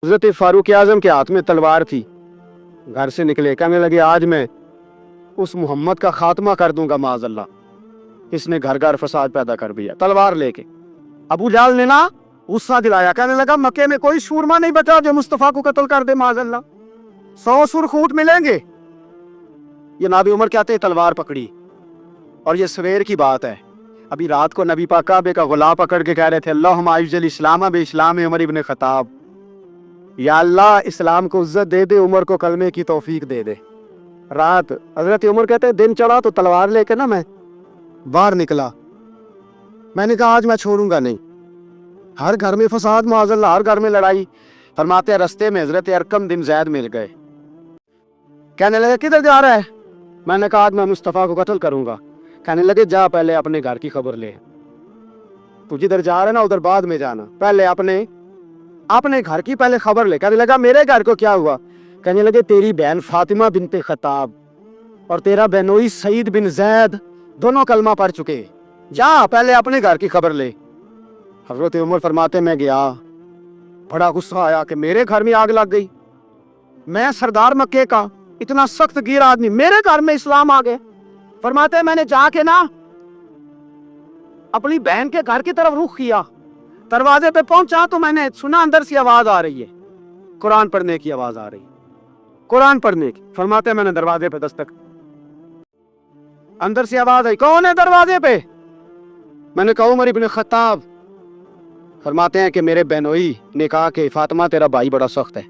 हजरत फारूक आजम के हाथ में तलवार थी, घर से निकले, कहने लगे आज मैं उस मोहम्मद का खात्मा कर दूंगा माज़अल्लाह, इसने घर घर फसाद पैदा कर दिया। तलवार लेके अबू जाल ने ना गुस्सा दिलाया, कहने लगा मक्के में कोई शूरमा नहीं बचा जो मुस्तफ़ा को कत्ल कर दे माज़अल्लाह, 100 सुरखूट मिलेंगे। ये नाबी उमर कहते हैं तलवार पकड़ी, और ये सवेर की बात है। अभी रात को नबी पाक काबे का गुलाम पकड़ के कह रहे थे अल्लाहुम्मा अइज़्ज़िल इस्लाम बे इस्लाम उमर इब्न खत्ताब, या अल्लाह इस्लाम को इज्जत दे दे, उमर को कलमे की तौफीक दे दे। रात हजरत उमर कहते हैं दिन चढ़ा तो तलवार लेके ना मैं बाहर निकला, मैंने कहा आज मैं छोड़ूंगा नहीं, हर घर में फसाद माज़अल्लाह, हर घर में लड़ाई। फरमाते हैं रस्ते में हजरत अरकम बिन ज़ैद मिल गए, कहने लगे किधर जा रहा है? मैंने कहा आज मैं मुस्तफ़ा को कत्ल करूंगा। कहने लगे जा पहले अपने घर की खबर ले, तू जिधर जा रहा है ना उधर बाद में जाना, पहले अपने घर की पहले खबर ले। कहने लगा मेरे घर को क्या हुआ? कहने लगे तेरी बहन फातिमा बिनते खत्ताब और तेरा बहनोई सईद बिन ज़ैद दोनों कलमा पढ़ चुके, जा पहले अपने घर की खबर ले। हजरत उमर फरमाते मैं गया, बड़ा गुस्सा आया कि मेरे घर में आग लग गई, मैं सरदार मक्के का इतना सख्त गिर आदमी, मेरे घर में इस्लाम आ गए। फरमाते मैंने जाके ना अपनी बहन के घर की तरफ रुख किया, दरवाजे पे पहुंचा तो मैंने सुना अंदर से आवाज आ रही है, कुरान पढ़ने की आवाज आ रही, कुरान पढ़ने की। फरमाते मैंने दरवाजे पे दस्तक, अंदर से आवाज आई, कौन है दरवाजे पे? मैंने कहा उमर इब्न खत्ताब। फरमाते हैं कि मेरे बहनोई ने कहा कि फातिमा तेरा भाई बड़ा सख्त है।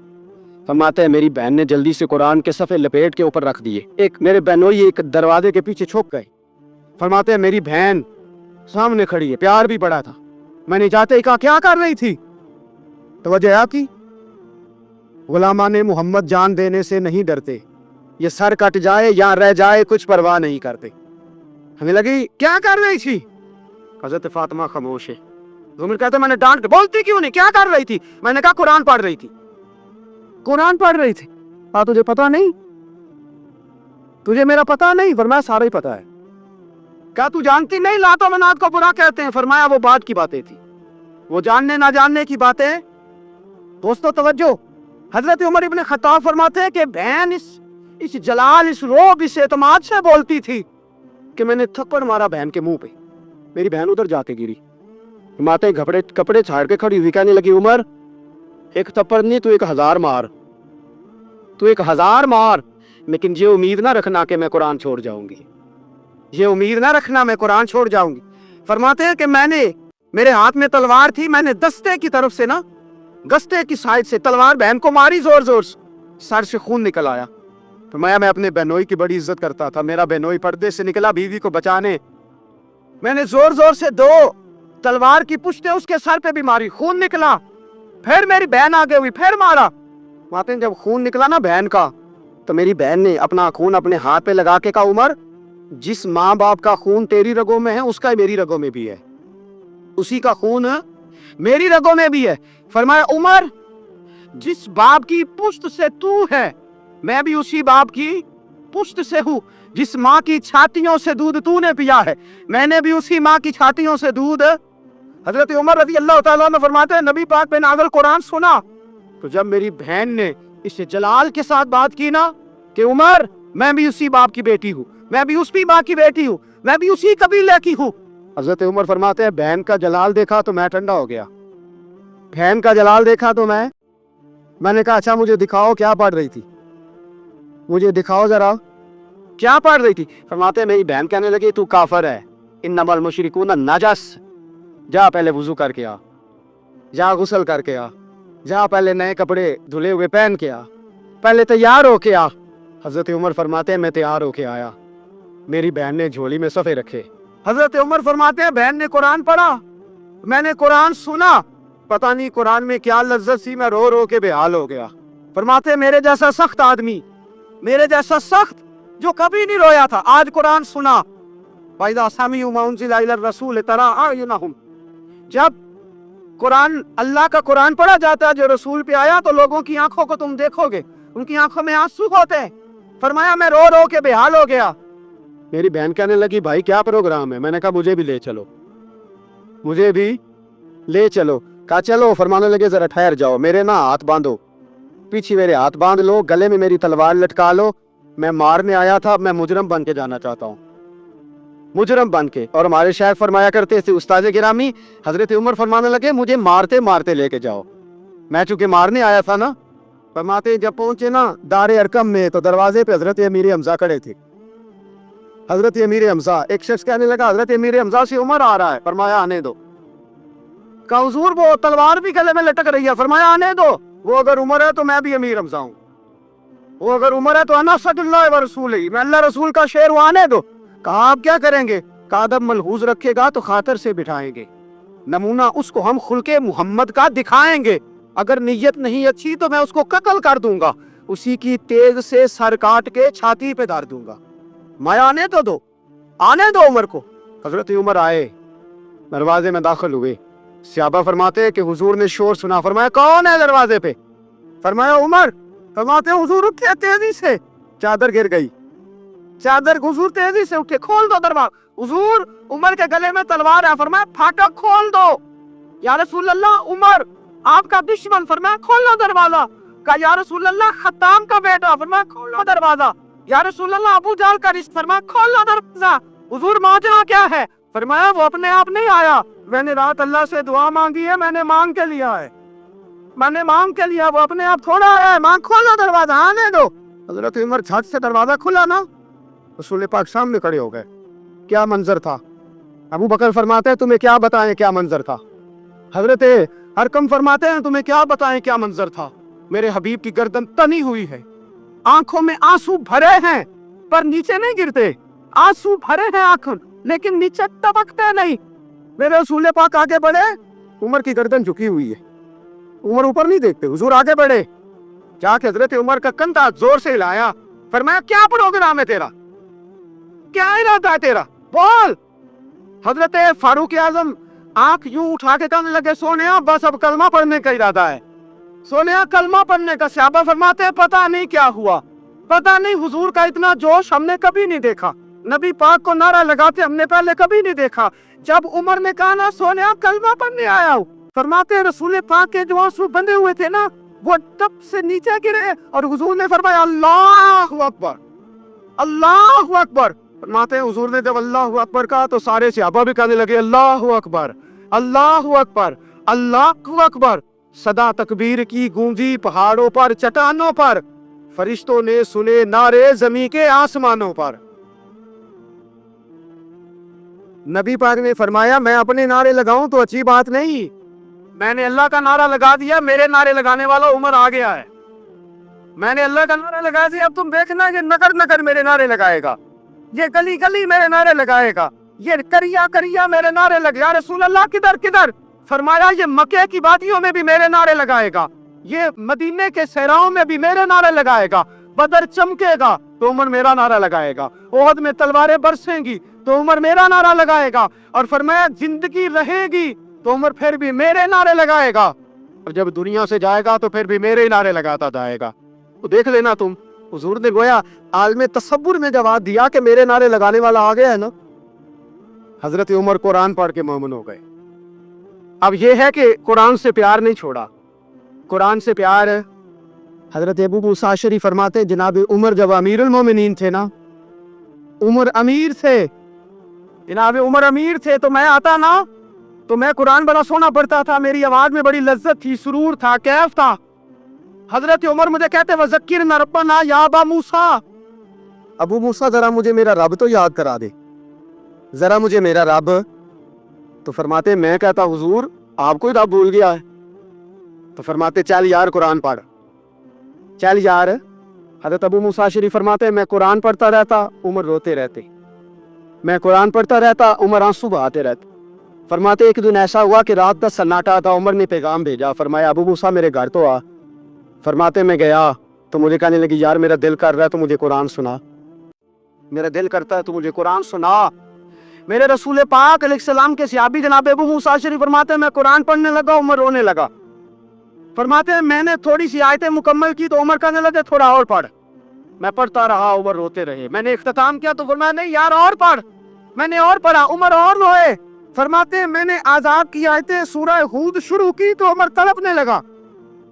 फरमाते हैं मेरी बहन ने जल्दी से कुरान के सफ़े लपेट के ऊपर रख दिए, एक मेरे बहनोई एक दरवाजे के पीछे छुप गए। फरमाते हैं मेरी बहन सामने खड़ी है, प्यार भी बड़ा था, मैंने जाते ही कहा क्या कर रही थी? तो वजह आपकी गुलामा ने मोहम्मद जान देने से नहीं डरते, ये सर कट जाए या रह जाए कुछ परवाह नहीं करते। हमें लगी क्या कर रही थी? हजरत फातिमा खामोश है। उमर कहते मैंने डांट, बोलती क्यों नहीं, क्या कर रही थी? मैंने कहा कुरान पढ़ रही थी, कुरान पढ़ रही थी। हाँ तुझे पता नहीं, तुझे मेरा पता नहीं? फरमाया सारा ही पता है। क्या तू जानती नहीं लातो मनात को बुरा कहते हैं? फरमाया वो बात की बातें थी, वो जानने ना जानने की बातें। दोस्तों तवज्जो, हजरत उमर इब्न खत्ताब फरमाते हैं कि बहन इस जलाल, इस रोब, इस एतमाद से बोलती थी कि मैंने थप्पड़ मारा बहन के मुंह पे, मेरी बहन उधर जाके गिरी। माते कपड़े छाड़ के खड़ी हुई, कहने लगी उमर एक थप्पड़ नहीं तू 1000 मार, तू 1000 मार, लेकिन ये उम्मीद ना रखना कि मैं कुरान छोड़ जाऊंगी, ये उम्मीद ना रखना मैं कुरान छोड़ जाऊंगी। फरमाते हैं कि मेरे हाथ में तलवार थी, मैंने दस्ते की तरफ से ना, गस्ते की साइड से तलवार बहन को मारी, जोर जोर से, सर से खून निकल आया। तो मैं अपने बहनोई की बड़ी इज्जत करता था, मेरा बहनोई पर्दे से निकला बीवी को बचाने, मैंने जोर जोर से 2 तलवार की पुश्तें उसके सर पे भी मारी, खून निकला, फिर मेरी बहन आगे हुई, फिर मारा। माते जब खून निकला ना बहन का, तो मेरी बहन ने अपना खून अपने हाथ पे लगा के कहा उमर जिस माँ बाप का खून तेरी रगों में है उसका मेरी रगों में भी है, उसी का खून मेरी रगों में भी है। फरमाया उमर जिस बाप की पुश्त से तू है मैं भी उसी बाप की पुश्त से हूँ, जिस माँ की छातियों से दूध तूने पिया है मैंने भी उसी माँ की छातियों से दूध। हजरत उमर रज़ी अल्लाह तआला अन्हु फरमाते हैं नबी पाक पे नाज़िल कुरान सुना तो जब मेरी बहन ने इस जलाल के साथ बात की ना कि उमर मैं भी उसी बाप की बेटी हूँ, मैं भी उसी माँ की बेटी हूँ, मैं भी उसी कबीले की हूँ। हजरत उमर फरमाते हैं बहन का जलाल देखा तो मैं ठंडा हो गया, बहन का जलाल देखा तो मैंने कहा अच्छा मुझे दिखाओ क्या पढ़ रही थी, मुझे दिखाओ जरा क्या पढ़ रही थी। फरमाते हैं मेरी बहन कहने लगी तू काफर है, इन्नमल मुशरिकून नजस, जा पहले वुजू करके आ, जा गुस्ल करके आ, जा पहले नए कपड़े धुले हुए पहन के आ, पहले तैयार होके आ। हजरत उमर फरमाते हैं मैं तैयार होके आया, मेरी बहन ने झोली में सफ़े रखे। हजरत उमर फरमाते हैं बहन ने कुरान पढ़ा, मैंने कुरान सुना, पता नहीं कुरान में क्या लज्जत सी, मैं रो रो के बेहाल हो गया। फरमाते हैं मेरे जैसा सख्त आदमी, मेरे जैसा सख्त जो कभी नहीं रोया था, आज कुरान सुना। रसूल जब कुरान अल्लाह का कुरान पढ़ा जाता है जो रसूल पे आया तो लोगों की आंखों को तुम देखोगे उनकी आंखों में आंसू होते हैं। फरमाया मैं रो रो के बेहाल हो गया। मेरी बहन कहने लगी भाई क्या प्रोग्राम है? मैंने कहा मुझे भी ले चलो, मुझे भी ले चलो। कहा चलो। फरमाने लगे जरा ठहर जाओ, मेरे ना हाथ बांधो, पीछे मेरे हाथ बांध लो, गले में मेरी तलवार लटका लो, मैं मारने आया था, मैं मुजरम बन के जाना चाहता हूँ, मुजरम बन के। और हमारे शायर फरमाया करते थे, उस्ताद गिरामी हजरत उमर फरमाने लगे मुझे मारते मारते लेके जाओ, मैं चूंकि मारने आया था ना। फरमाते जब पहुंचे ना दारे अरकम में तो दरवाजे पे हजरत अमीर हमजा खड़े थे। हजरत अमीर हमजा, एक शख्स कहने लगा हजरत अमीर हमजा से उमर आ रहा है, फरमाया आने दो। कहा हुजूर वो तलवार भी गले में लटक रही है, फरमाया आने दो, वो अगर उमर है तो मैं भी अमीर हमजा हूं, वो अगर उमर है तो अना सदुल्लाह व रसूली, मैं अल्लाह रसूल का शेर हूं, आने दो। कहा आप क्या करेंगे? कहा अदब मलहूज रखेगा तो खातर से बिठाएंगे, नमूना उसको हम खुल्के मोहम्मद का दिखाएंगे, अगर नीयत नहीं अच्छी तो मैं उसको कत्ल कर दूंगा, उसी की तेज से सर काट के छाती पे धर दूंगा, मैं आने तो दो, आने दो उमर को। हजरत उमर आए, दरवाजे में दाखिल हुए। सहाबा फरमाते कि हुजूर ने शोर सुना, फरमाया कौन है दरवाजे पे? फरमाया उमर। फरमाते हुजूर उठे तेजी से, चादर गिर गई, चादर, हुजूर तेजी से उठे, खोल दो दरवाजा, हुजूर उमर के गले में तलवार है, फरमाया फाटक खोल दो। या रसूल अल्लाह उमर आपका दुश्मन, फरमाया खोल लो दरवाजा। कहा या रसूल अल्लाह खत्ताम का बेटा, फरमाया खोल लो दरवाजा। या रसूल अल्लाह अबू जाल का रिश्ता, फरमाया खोल लो दरवाजा। हुजूर माजरा क्या है? फरमाया वो अपने आप नहीं आया, मैंने रात अल्लाह से दुआ मांगी है, मैंने मांग के लिया है, मैंने मांग के लिया, वो अपने आप थोड़ा आया है, मांग खोलो दरवाजा, आने दो। हजरत उमर झट से दरवाजा खुला ना, रसूल पाक सामने खड़े हो गए। क्या मंजर था? अबू बकर फरमाते हैं तुम्हें क्या बताएं क्या मंजर था। हजरत हरकम फरमाते हैं तुम्हें क्या बताएं क्या मंजर था। मेरे हबीब की गर्दन तनी हुई है, आंखों में आंसू भरे हैं पर नीचे नहीं गिरते, आंसू भरे हैं आंखों लेकिन नीचे टपकते नहीं। मेरे रसूल पाक आगे बढ़े, उमर की गर्दन झुकी हुई है, उमर ऊपर नहीं देखते, हुजूर आगे बढ़े, जाके हजरत उमर का कंधा जोर से हिलाया, फरमाया क्या प्रोग्राम है तेरा, क्या इरादा है तेरा, बोल। हजरत फारूक आजम आंख यूं उठा के कहने लगे सोनिया बस अब कलमा पढ़ने का इरादा है, सोनिया कलमा पढ़ने का। सहाबा फरमाते हैं पता नहीं क्या हुआ, पता नहीं हुजूर का इतना जोश हमने कभी नहीं देखा, नबी पाक को नारा लगाते हमने पहले कभी नहीं देखा। जब उमर ने कहा ना सोनिया कलमा पढ़ने आया हूं, फरमाते हैं रसूल पाक के जो आंसू बंधे हुए थे ना वो टप से नीचे गिरे और हुजूर ने फरमाया अल्लाहु अकबर, अल्लाहु अकबर। फरमाते हैं हुजूर ने जब अल्लाहु अकबर कहा तो सारे सहाबा भी कहने लगे अल्लाहु अकबर, अल्लाहु अकबर, अल्लाहु अकबर। सदा तकबीर की गूंजी पहाड़ों पर चट्टानों पर, फरिश्तों ने सुने नारे जमी के आसमानों पर। नबी पाक ने फरमाया मैं अपने नारे लगाऊं तो अच्छी बात नहीं, मैंने अल्लाह का नारा लगा दिया, मेरे नारे लगाने वाला उमर आ गया है, मैंने अल्लाह का नारा लगा दिया, अब तुम देखना ये नगर नगर मेरे नारे लगाएगा, ये गली गली मेरे नारे लगाएगा, ये करिया करिया मेरे नारे लगे। या रसूल अल्लाह किधर किधर? फरमाया ये मक्के की वादियों में भी मेरे नारे लगाएगा, ये मदीने के सहराओं में भी मेरे नारे लगाएगा, बदर चमकेगा तो उमर मेरा नारा लगाएगा, ओहद में तलवारें बरसेंगी तो उमर मेरा नारा लगाएगा, और फरमाया जिंदगी रहेगी तो उमर फिर भी मेरे नारे लगाएगा, और जब दुनिया से जाएगा तो फिर भी मेरे ही नारे लगाता जाएगा। तो देख लेना तुम, हुजूर ने गोया आलम तसव्वुर में जवाब दिया कि मेरे नारे लगाने वाला आ गया है ना। हजरत उमर कुरान पढ़ के मोमिन हो गए। अब यह है कि कुरान से प्यार नहीं छोड़ा, कुरान से प्यार है। हजरत अबू मूसा अशरी फरमाते जनाब उमर जब अमीरुल मोमिनीन थे ना, उमर अमीर थे, जनाब उमर अमीर थे, तो मैं आता ना तो मैं कुरान बड़ा सोना पढ़ता था, मेरी आवाज में बड़ी लज्जत थी, सुरूर था, कैफ था। हजरत उमर मुझे कहते वज़क्किर न रब्बना या अबा मूसा, अबू मूसा जरा मुझे मेरा रब तो याद करा दे, जरा मुझे मेरा रब। तो फरमाते मैं कहता हुजूर आपको ही रब भूल गया है। तो फरमाते चल यार कुरान पढ़, चल यार। हजरत अबू मूसा शरीफ फरमाते मैं कुरान पढ़ता रहता, उमर रोते रहते, मैं कुरान पढ़ता रहता, उमर आंसू बहाते रहते। फरमाते एक दिन ऐसा हुआ कि रात का सन्नाटा था, उमर ने पैगाम भेजा, फरमाया अबू मूसा मेरे घर तो आ। फरमाते मैं गया तो मुझे कहने लगी यार मेरा दिल कर रहा है तो मुझे कुरान सुना, मेरा दिल करता है तो मुझे कुरान सुना। मेरे रसूल पाक अलैहिस्सलाम के सहाबी जनाब अबू मूसा शरीफ फरमाते मैं कुरान पढ़ने लगा, उमर रोने लगा। फरमाते मैंने थोड़ी सी आयतें मुकम्मल की तो उमर कहने लगे थोड़ा और पढ़। मैं पढ़ता रहा, उमर रोते रहे। मैंने इख्तिताम किया तो फरमाया नहीं यार और पढ़। मैंने और पढ़ा, उमर और रोए। फरमाते मैंने आजाद की आयतें सूरह हूद शुरू की तो उमर तड़पने लगा।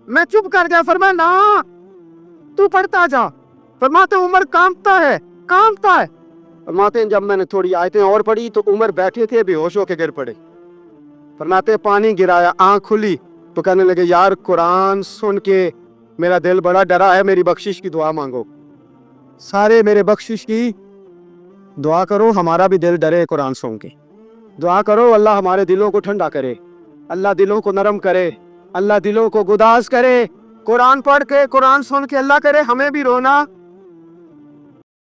मैं चुप कर गया, फरमाया ना तू पढ़ता जा। फरमाते उमर कांपता है। फरमाते हैं जब मैंने थोड़ी आयतें और पढ़ी तो उमर बैठे थे बेहोश होके गिर पड़े। फरमाते पानी गिराया, आंख खुली तो कहने लगे यार कुरान सुन के मेरा दिल बड़ा डरा है, मेरी बख्शिश की दुआ मांगो। सारे मेरे बख्शिश की दुआ करो, हमारा भी दिल डरे कुरान सुन के। दुआ करो अल्लाह हमारे दिलों को ठंडा करे, अल्लाह दिलों को नरम करे, अल्लाह दिलों को गुदास करे। कुरान पढ़ के कुरान सुन के अल्लाह करे हमें भी रोना